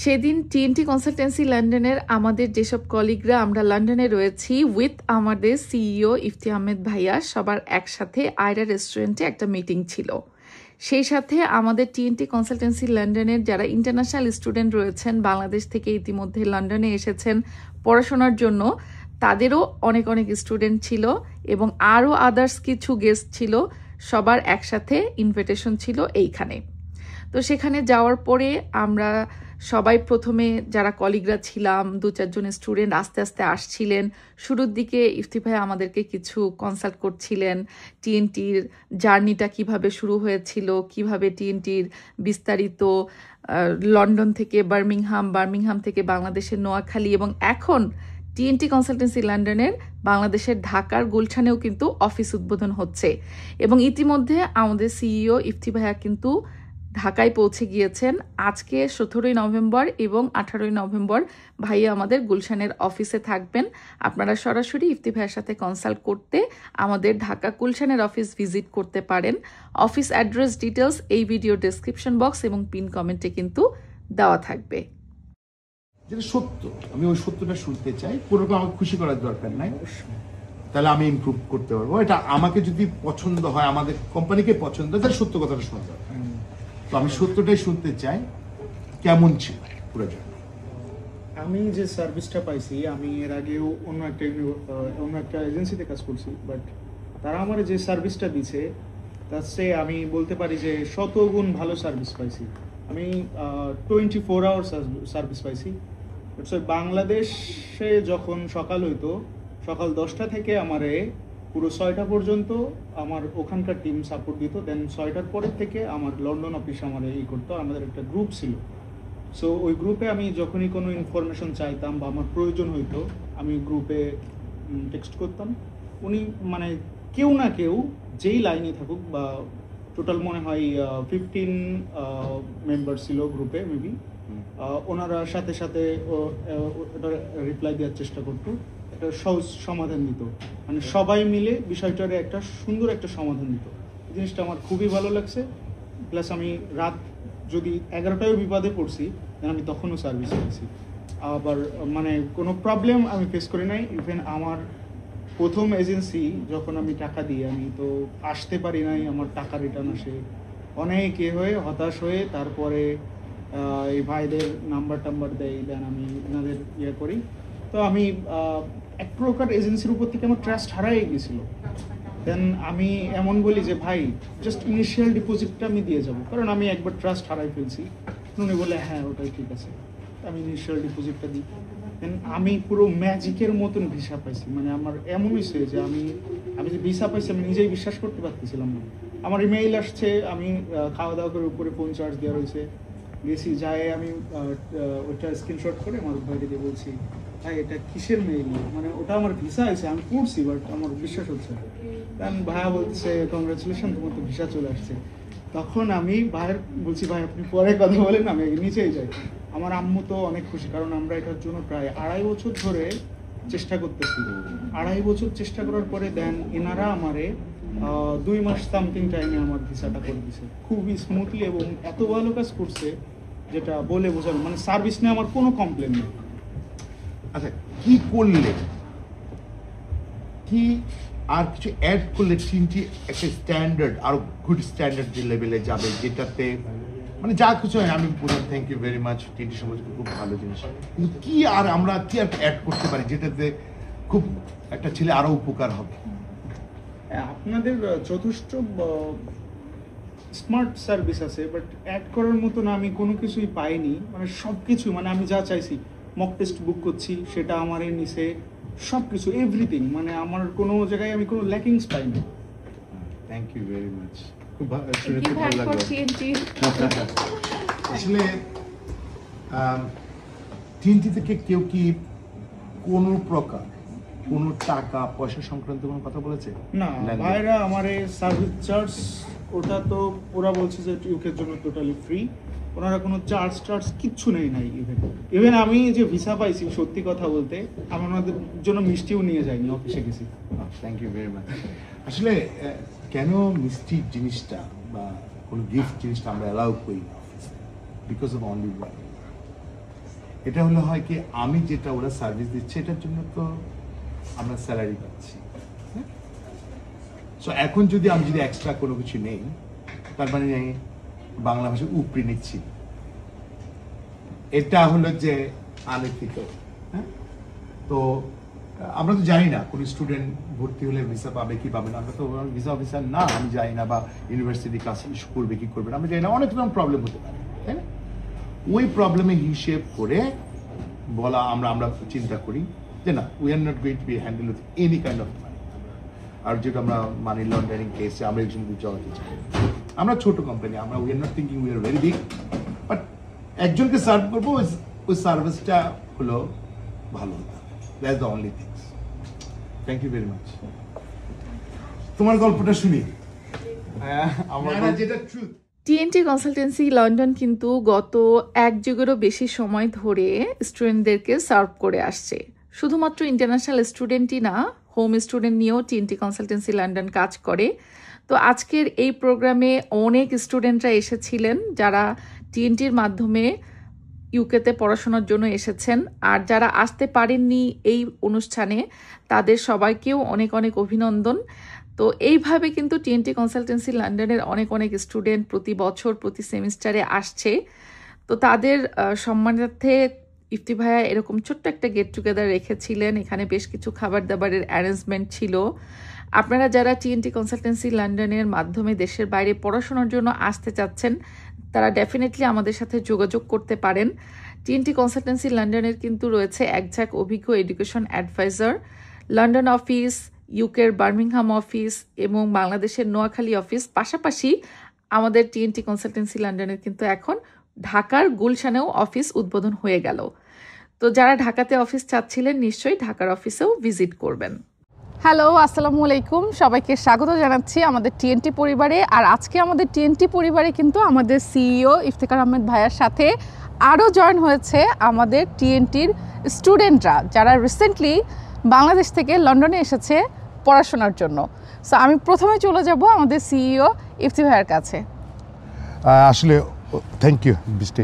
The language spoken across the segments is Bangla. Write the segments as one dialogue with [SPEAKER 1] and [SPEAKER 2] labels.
[SPEAKER 1] সেদিন টিএনটি কনসালটেন্সি লন্ডনের আমাদের যেসব কলিগরা আমরা লন্ডনে রয়েছি উইথ আমাদের সিইও ইফতি আহমেদ ভাইয়া সবার একসাথে আয়রা রেস্টুরেন্টে একটা মিটিং ছিল। সেই সাথে আমাদের টিএনটি কনসালটেন্সি লন্ডনের যারা ইন্টারন্যাশনাল স্টুডেন্ট রয়েছেন, বাংলাদেশ থেকে ইতিমধ্যে লন্ডনে এসেছেন পড়াশোনার জন্য, তাদেরও অনেক অনেক স্টুডেন্ট ছিল এবং আরও আদার্স কিছু গেস্ট ছিল। সবার একসাথে ইনভিটেশন ছিল এইখানে। তো সেখানে যাওয়ার পরে আমরা সবাই প্রথমে যারা কলিগরা ছিলাম, 2-4 জন স্টুডেন্ট আস্তে আস্তে আসছিলেন। শুরুর দিকে ইফতি ভাই আমাদেরকে কিছু কনসাল্ট করছিলেন, টিএনটির জার্নিটা কিভাবে শুরু হয়েছিল, কিভাবে টিএনটির বিস্তারিত লন্ডন থেকে বার্মিংহাম থেকে বাংলাদেশের নোয়াখালী এবং এখন টিএনটি কনসালটেন্সি লন্ডনের বাংলাদেশের ঢাকার গুলশানেও কিন্তু অফিস উদ্বোধন হচ্ছে এবং ইতিমধ্যে আমাদের সিইও ইফতি ভাইয়া কিন্তু ঢাকায় পৌঁছে গিয়েছেন। আজকে 17ই নভেম্বর এবং 18ই নভেম্বর ভাইয়া আমাদের গুলশানের অফিসে থাকবেন। আপনারা সরাসরি ইফতি ভাইয়ের সাথে কনসাল্ট করতে আমাদের ঢাকা গুলশানের অফিস ভিজিট করতে পারেন। অফিস অ্যাড্রেস ডিটেলস এই ভিডিও ডেসক্রিপশন বক্স এবং পিন কমেন্টে কিন্তু দেওয়া থাকবে।
[SPEAKER 2] যেটা সত্য, আমি ওই সত্যটা শুনতে চাই। কোনো আমাকে খুশি করার দরকার নাই, তাহলে আমি ইমপ্রুভ করতে পারবো। এটা আমাকে যদি পছন্দ হয়, আমাদের কোম্পানিকে পছন্দ হয়, তাহলে সত্য কথাটা শোনা দরকার। তো আমি সত্যটাই শুনতে চাই, কেমন ছিল পুরো জার্নি?
[SPEAKER 3] আমি যে সার্ভিসটা পাইছি, আমি এর আগেও অন্য একটা এজেন্সিতে কাজ করছি, বাট তারা আমার যে সার্ভিসটা দিচ্ছে তার চেয়ে আমি বলতে পারি যে শতগুণ ভালো সার্ভিস পাইছি। আমি 24 আওয়ার সার্ভিস পাইছি। বাংলাদেশে যখন সকাল হইতো, সকাল 10টা থেকে আমারে পুরো 6টা পর্যন্ত আমার ওখানকার টিম সাপোর্ট দিত। দেন 6টার পরের থেকে আমার লন্ডন অফিস আমার করতো। আমাদের একটা গ্রুপ ছিল, সো ওই গ্রুপে আমি যখনই কোনো ইনফরমেশন চাইতাম বা আমার প্রয়োজন হইতো, আমি গ্রুপে টেক্সট করতাম। উনি মানে কেউ না কেউ যেই লাইনে থাকুক, বা টোটাল মনে হয় 15 মেম্বার ছিল গ্রুপে মেবি, ওনারা সাথে সাথে ওটা রিপ্লাই দেওয়ার চেষ্টা করতো, একটা সহজ সমাধান দিত। মানে সবাই মিলে বিষয়টার একটা সুন্দর একটা সমাধান দিত। জিনিসটা আমার খুবই ভালো লাগছে। প্লাস আমি রাত যদি 11টায়ও বিপদে পড়ছি, আমি তখনও সার্ভিস পেয়েছি। আবার মানে কোনো প্রবলেম আমি ফেস করি নাই। ইভেন আমার প্রথম এজেন্সি যখন আমি টাকা দিই, আমি তো আসতে পারি নাই, আমার টাকা রিটার্ন আসে অনেক হয়ে হতাশ হয়ে, তারপরে এই ভাইদের নাম্বার দেয়, দেন আমি ওনাদের করি। তো আমি এক প্রকার এজেন্সির উপর থেকে আমার ট্রাস্ট হারাই গেছিলো। দেন আমি এমন বলি যে ভাই জাস্ট ইনিশিয়াল ডিপোজিটটা আমি দিয়ে যাব, কারণ আমি একবার ট্রাস্ট হারাই ফেলছি। উনি বলে হ্যাঁ ওটাই ঠিক আছে, আমি ইনিশিয়াল ডিপোজিটটা দিই। দেন আমি পুরো ম্যাজিকের মতন ভিসা পাইছি। মানে আমার এমন হয়েছে যে আমি যে ভিসা পাইছি আমি নিজেই বিশ্বাস করতে পারতেছিলাম না। আমার ইমেইল আসছে, আমি খাওয়া দাওয়া করে উপরে ফোন চার্জ দেওয়া রয়েছে, গেছি যায় আমি ওইটা স্ক্রিনশট করে আমার ভাইকে দিয়ে বলছি, ভাই এটা কিসের মেইল? মানে ওটা আমার ভিসা আছে, আমি পড়ছি বাট আমার বিশ্বাস হচ্ছে না। কারণ ভাইয়া বলছে কংগ্রাচুলেশন, তোমার তো ভিসা চলে আসছে। তখন আমি ভাইয়ের বলছি, ভাই আপনি পরে কথা বলেন, আমি নিচেই যাই। আমার আম্মু তো অনেক খুশি, কারণ আমরা এটার জন্য প্রায় 2.5 বছর ধরে চেষ্টা করতেছি। 2.5 বছর চেষ্টা করার পরে দেন এনারা আমারে 2 মাস সামথিং টাইমে আমার ভিসাটা করে দিছে, খুবই স্মুথলি, এবং এত ভালো কাজ করছে যেটা বলে বোঝানো। মানে সার্ভিস নিয়ে আমার কোনো কমপ্লেন নেই।
[SPEAKER 2] আচ্ছা, কি করলে, কি আর কিছু অ্যাড করলে টিএনটি একটা স্ট্যান্ডার্ড, আরো গুড স্ট্যান্ডার্ড যে লেভেলে যাবে, যেটাতে মানে যা কিছু হয় আমি বললাম thank you very much, TNT সমাজ খুব ভালো জিনিস, কিন্তু কি আর আমরা কি আর অ্যাড করতে পারি যেটাতে খুব একটা ছেলে আরো উপকার হবে?
[SPEAKER 3] আপনাদের যথেষ্ট স্মার্ট সার্ভিস আছে, বাট অ্যাড করার মতো না আমি কোনো কিছুই পাইনি। মানে সব কিছু, মানে আমি যা চাইছি, মক টেস্ট বুক করছি সেটা আমারই নিচে, সব কিছু এভরিথিং, মানে আমার কোনো জায়গায় আমি কোনো ল্যাকিংস পাইনি।
[SPEAKER 2] থ্যাংক ইউ ভেরি মাচ, খুব ভালো লাগলো। আসলে টিএনটি থেকে কেউ কি কোনো প্রকার কোনো টাকা পয়সা সংক্রান্ত কোনো কথা বলেছে?
[SPEAKER 3] না, ভাইরা আমার সার্ভিস চার্জ ওটা তো ওরা বলছে যে ইউকের জন্য টোটালি ফ্রি, ওনারা কোনো চার্জ কিচ্ছু নেই নাই। ইভেন আমি যে ভিসা পাইছি, সত্যি কথা বলতে আমি ওনাদের জন্য মিষ্টিও নিয়ে যাইনি, অফিসে গেছি।
[SPEAKER 2] Thank you very much. আসলে কেন মিষ্টি জিনিসটা বা কোনো গিফট জিনিসটা আমরা অ্যালাউ করি না অফিসে? বিকজ অফ অনলি ওয়ান, এটা হলো হয় কি আমি যেটা ওরা সার্ভিস দিচ্ছে এটার জন্য তো আমরা স্যালারি পাচ্ছি। সো এখন যদি আমি যদি এক্সট্রা কোনো কিছু নেই তার মানে বাংলা ভাষা উপরি নিচ্ছি, এটা হলো যে আনএথিক্যাল। হ্যাঁ, তো আমরা তো জানি না কোন স্টুডেন্ট ভর্তি হলে ভিসা পাবে কি পাবে না, আমরা তো ভিসা অফিসার না, আমি জানি না, বা ইউনিভার্সিটি ক্লাস ইস্যু করবে কি করবে না আমি জানি না, অনেক রকম প্রবলেম হতে পারে, তাই না? ওই প্রবলেমে হিসেব করে বলা আমরা চিন্তা করি যে না, we are not going to be handled with any kind of money. আর যেটা আমরা মানি লন্ডারিং কেসে আমরা একজন জড়াতে চাই, আমরা ছোট কোম্পানি, আমরা we are not thinking we are very big, but একজনকে সার্ভ করবো, ওই সার্ভিসটা হলো ভালো হতে হবে। That's the only things. Thank you very much. তোমার গল্পটা শুনি। আমার যেটা ট্রুথ,
[SPEAKER 1] টিএনটি কনসালটেন্সি লন্ডন কিন্তু গত 1 যুগেরও বেশি সময় ধরে স্টুডেন্টদেরকে সার্ভ করে আসছে। শুধুমাত্র ইন্টারন্যাশনাল স্টুডেন্টই না, হোম স্টুডেন্ট নিয়েও টিএনটি কনসালটেন্সি লন্ডন কাজ করে। তো আজকের এই প্রোগ্রামে অনেক স্টুডেন্টরা এসেছিলেন যারা টিএনটির মাধ্যমে ইউকেতে পড়াশোনার জন্য এসেছেন, আর যারা আসতে পারেননি এই অনুষ্ঠানে তাদের সবাইকেও অনেক অনেক অভিনন্দন। তো এইভাবে কিন্তু টিএনটি কনসালটেন্সি লন্ডনের অনেক স্টুডেন্ট প্রতি বছর প্রতি সেমিস্টারে আসছে। তো তাদের সম্মানার্থে ইফতি ভাইয়া এরকম ছোট্ট একটা গেট টুগেদার রেখেছিলেন, এখানে বেশ কিছু খাবার দাবারের অ্যারেঞ্জমেন্ট ছিল। আপনারা যারা টিএনটি কনসালটেন্সি লন্ডনের মাধ্যমে দেশের বাইরে পড়াশোনার জন্য আসতে চাচ্ছেন তারা ডেফিনেটলি আমাদের সাথে যোগাযোগ করতে পারেন। টিএনটি কনসালটেন্সি লন্ডনের কিন্তু রয়েছে একঝাঁক অভিজ্ঞ এডুকেশন অ্যাডভাইজার, লন্ডন অফিস, ইউকের বার্মিংহাম অফিস এবং বাংলাদেশের নোয়াখালী অফিস। পাশাপাশি আমাদের টিএনটি কনসালটেন্সি লন্ডনের কিন্তু এখন ঢাকার গুলশানেও অফিস উদ্বোধন হয়ে গেল। তো যারা ঢাকাতে অফিস চাচ্ছিলেন নিশ্চয়ই ঢাকার অফিসেও ভিজিট করবেন। হ্যালো, আসসালামু আলাইকুম, সবাইকে স্বাগত জানাচ্ছি আমাদের টিএনটি পরিবারে। আর আজকে আমাদের টিএনটি পরিবারে কিন্তু আমাদের সিইও ইফতেখার আহমেদ ভাইয়ার সাথে আরও জয়েন হয়েছে আমাদের টিএনটির স্টুডেন্টরা যারা রিসেন্টলি বাংলাদেশ থেকে লন্ডনে এসেছে পড়াশোনার জন্য। সো আমি প্রথমে চলে যাব আমাদের সিইও ইফতি ভাইয়ার কাছে।
[SPEAKER 4] আসলে থ্যাংক ইউ বৃষ্টি।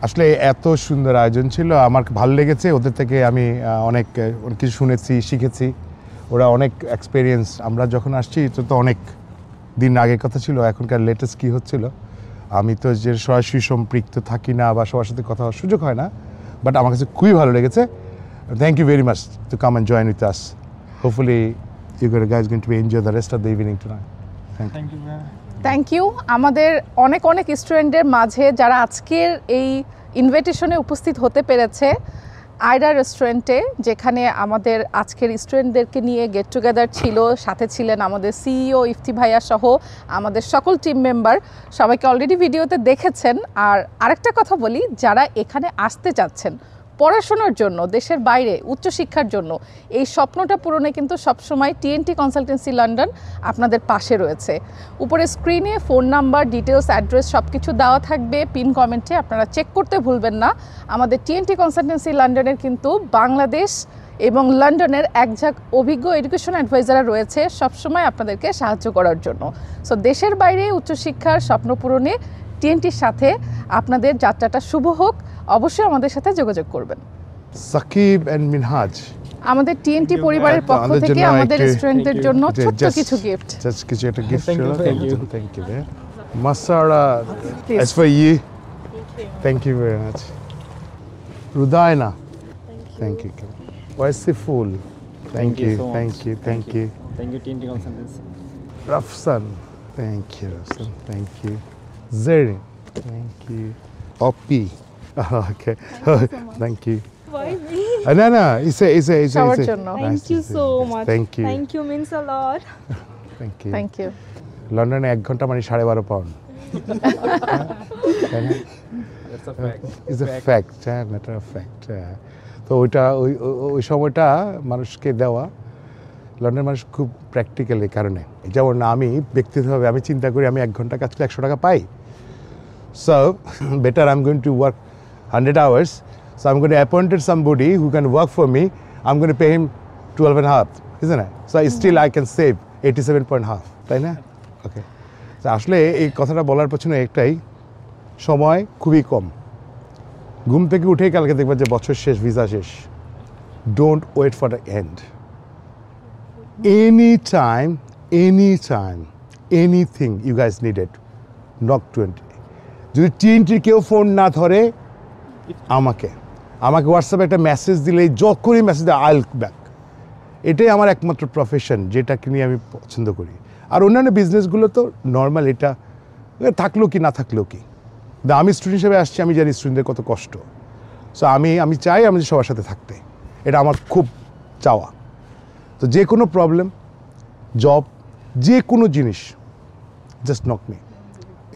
[SPEAKER 4] আসলে এত সুন্দর আয়োজন ছিল, আমার ভালো লেগেছে। ওদের থেকে আমি অনেক কিছু শুনেছি, শিখেছি। ওরা অনেক এক্সপিরিয়েন্স। আমরা যখন আসছি তো অনেক দিন আগের কথা ছিল, এখনকার লেটেস্ট কী হচ্ছিল আমি তো যে সরাসরি সম্পৃক্ত থাকি না বা সবার সাথে কথা হওয়ার সুযোগ হয় না, বাট আমার কাছে খুবই ভালো লেগেছে। Thank you very much to come and join with us. Hopefully you guys going to enjoy the rest of the evening tonight. Thank you.
[SPEAKER 1] Thank you. আমাদের অনেক স্টুডেন্টের মাঝে যারা আজকের এই ইনভিটেশনে উপস্থিত হতে পেরেছে আয়রা রেস্টুরেন্টে, যেখানে আমাদের আজকের স্টুডেন্টদেরকে নিয়ে গেট টুগেদার ছিল, সাথে ছিলেন আমাদের সিইও ইফতি ভাইয়া সহ আমাদের সকল টিম মেম্বার। সবাইকে অলরেডি ভিডিওতে দেখেছেন। আর আরেকটা কথা বলি, যারা এখানে আসতে চাচ্ছেন পড়াশোনার জন্য দেশের বাইরে উচ্চশিক্ষার জন্য, এই স্বপ্নটা পূরণে কিন্তু সবসময় টিএনটি কনসালটেন্সি লন্ডন আপনাদের পাশে রয়েছে। উপরে স্ক্রিনে ফোন নাম্বার, ডিটেলস, অ্যাড্রেস সব কিছু দেওয়া থাকবে পিন কমেন্টে, আপনারা চেক করতে ভুলবেন না। আমাদের টিএনটি কনসালটেন্সি লন্ডনের কিন্তু বাংলাদেশ এবং লন্ডনের একঝাঁক অভিজ্ঞ এডুকেশন অ্যাডভাইজাররা রয়েছে সবসময় আপনাদেরকে সাহায্য করার জন্য। সো দেশের বাইরে উচ্চশিক্ষার স্বপ্ন পূরণে টিএনটির সাথে আপনাদের যাত্রাটা শুভ হোক। অবশ্যই আমাদের সাথে যোগাযোগ করবেন।
[SPEAKER 4] সাকিব এন্ড মিনহাজ,
[SPEAKER 1] আমাদের টিএনটি পরিবারের পক্ষ থেকে আমাদের স্টুডেন্টদের জন্য ছোট্ট কিছু গিফট।
[SPEAKER 4] জাস্ট কিছু একটা গিফট। থ্যাংক ইউ মাসারা, as for you. Thank you very much. Rudaina, thank you. Wasiful, thank you. Thank you
[SPEAKER 5] TNT Consultancy.
[SPEAKER 4] Rafsan, thank you. Rafsan, thank you. Zerin, thank you. Oppi, okay. Thank you.
[SPEAKER 6] Why me?
[SPEAKER 4] No, it's a.
[SPEAKER 1] সবার জন্য।
[SPEAKER 6] Thank you so much.
[SPEAKER 4] Thank you.
[SPEAKER 6] Thank you means a lot.
[SPEAKER 4] Thank you.
[SPEAKER 1] Thank you.
[SPEAKER 4] লন্ডনে 1 ঘন্টা মানে 12.5 pound.
[SPEAKER 5] That's a fact.
[SPEAKER 4] It's a fact, matter of fact. তো ওই সময়টা মানুষকে দেওয়া, লন্ডনের মানুষ খুব প্র্যাকটিক্যাল এই কারণে। যেমন আমি ব্যক্তিগতভাবে আমি চিন্তা করি আমি 1 ঘন্টা কাজ করলে 100 টাকা পাই। So better I'm going to work 100 hours. So I'm going to appoint somebody who can work for me. I'm going to pay him 12.5, isn't it? So still I can save 87.5, তাই না? ওকে। তো আসলে এই কথাটা বলার পেছনে একটাই, সময় খুবই কম। ঘুম থেকে উঠেই কালকে দেখবা যে বছর শেষ, ভিসা শেষ। Don't wait for the end. Anytime, anything you guys needed, knock 20. যদি TNT কেউ ফোন না ধরে আমাকে হোয়াটসঅ্যাপে একটা মেসেজ দিলেই, যখনই মেসেজ দেয় আইল ব্যাক। এটাই আমার একমাত্র প্রফেশন, যেটাকে নিয়ে আমি পছন্দ করি। আর অন্যান্য বিজনেসগুলো তো নর্মাল, এটা থাকলেও কি না থাকলেও কি। আমি স্টুডেন্ট হিসেবে আসছি, আমি জানি স্টুডেন্টদের কত কষ্ট। সো আমি চাই আমি সবার সাথে থাকতে, এটা আমার খুব চাওয়া। তো যে কোনো প্রবলেম, জব, যে কোনো জিনিস, জাস্ট নক মি,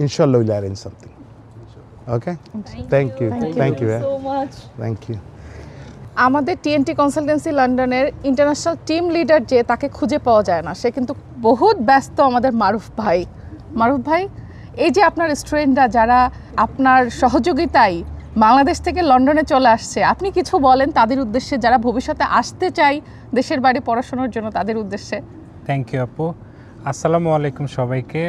[SPEAKER 4] ইনশাল্লাহ will arrange something. Okay, thank you
[SPEAKER 6] so much.
[SPEAKER 4] Thank you.
[SPEAKER 1] আমাদের টিএনটি কনসালটেন্সি লন্ডনের ইন্টারন্যাশনাল টিম লিডার যে, তাকে খুঁজে পাওয়া যায় না, সে কিন্তু বহুত ব্যস্ত। আমাদের মারুফ ভাই, এই যে আপনার স্টুডেন্টরা যারা আপনার সহযোগিতায় বাংলাদেশ থেকে লন্ডনে চলে আসছে, আপনি কিছু বলেন তাদের উদ্দেশ্যে, যারা ভবিষ্যতে আসতে চাই দেশের বাইরে পড়াশোনার জন্য, তাদের উদ্দেশ্যে।
[SPEAKER 7] থ্যাংক ইউ আপু। আসসালামু আলাইকুম সবাইকে।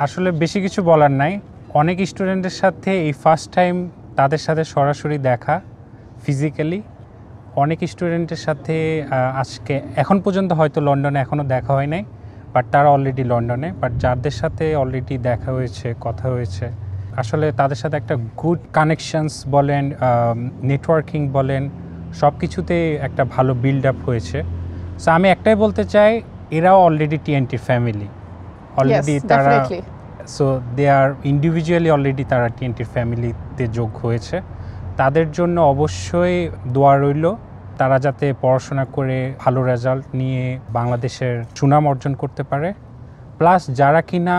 [SPEAKER 7] আসলে বেশি কিছু বলার নাই। অনেক স্টুডেন্টের সাথে এই ফার্স্ট টাইম তাদের সাথে সরাসরি দেখা ফিজিক্যালি। অনেক স্টুডেন্টের সাথে আজকে এখন পর্যন্ত হয়তো লন্ডনে এখনও দেখা হয় নাই, বাট তারা অলরেডি লন্ডনে। বাট যাদের সাথে অলরেডি দেখা হয়েছে, কথা হয়েছে, আসলে তাদের সাথে একটা গুড কানেকশনস বলেন, নেটওয়ার্কিং বলেন, সব কিছুতেই একটা ভালো বিল্ড আপ হয়েছে। সো আমি একটাই বলতে চাই, এরাও অলরেডি টিএনটি ফ্যামিলি অলরেডি। তারা so they are individually already তারা টিএনটির ফ্যামিলিতে যোগ হয়েছে। তাদের জন্য অবশ্যই দোয়া রইল, তারা যাতে পড়াশোনা করে ভালো রেজাল্ট নিয়ে বাংলাদেশের সুনাম অর্জন করতে পারে। প্লাস যারা কিনা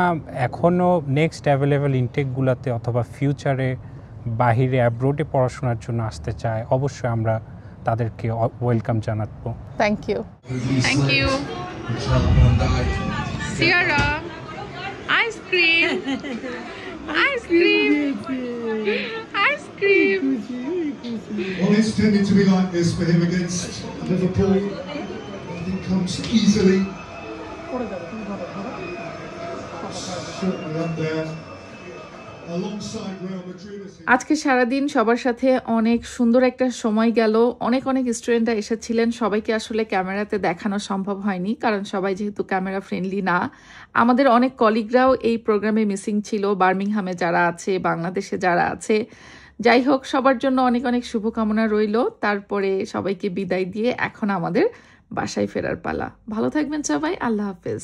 [SPEAKER 7] এখনও নেক্সট অ্যাভেলেবেল ইনটেকগুলোতে অথবা ফিউচারে বাহিরে অ্যাব্রোডে পড়াশোনার জন্য আসতে চায়, অবশ্যই আমরা তাদেরকে ওয়েলকাম জানাবো।
[SPEAKER 1] Thank you. সিয়ারা, ice cream.
[SPEAKER 8] Well, it's tending to be like this for him against Liverpool. Nothing comes easily. Certainly up there. Alongside Real Madrid.
[SPEAKER 1] আজকে সারাদিন সবার সাথে অনেক সুন্দর একটা সময় গেল। অনেক স্টুডেন্টরা এসেছিলেন, সবাইকে আসলে ক্যামেরাতে দেখানো সম্ভব হয়নি, কারণ সবাই যেহেতু ক্যামেরা ফ্রেন্ডলি না। আমাদের অনেক কলিগরাও এই প্রোগ্রামে মিসিং ছিল, বার্মিংহামে যারা আছে, বাংলাদেশে যারা আছে। যাই হোক, সবার জন্য অনেক শুভকামনা রইল। তারপরে সবাইকে বিদায় দিয়ে এখন আমাদের বাসায় ফেরার পালা। ভালো থাকবেন সবাই, আল্লাহ হাফেজ।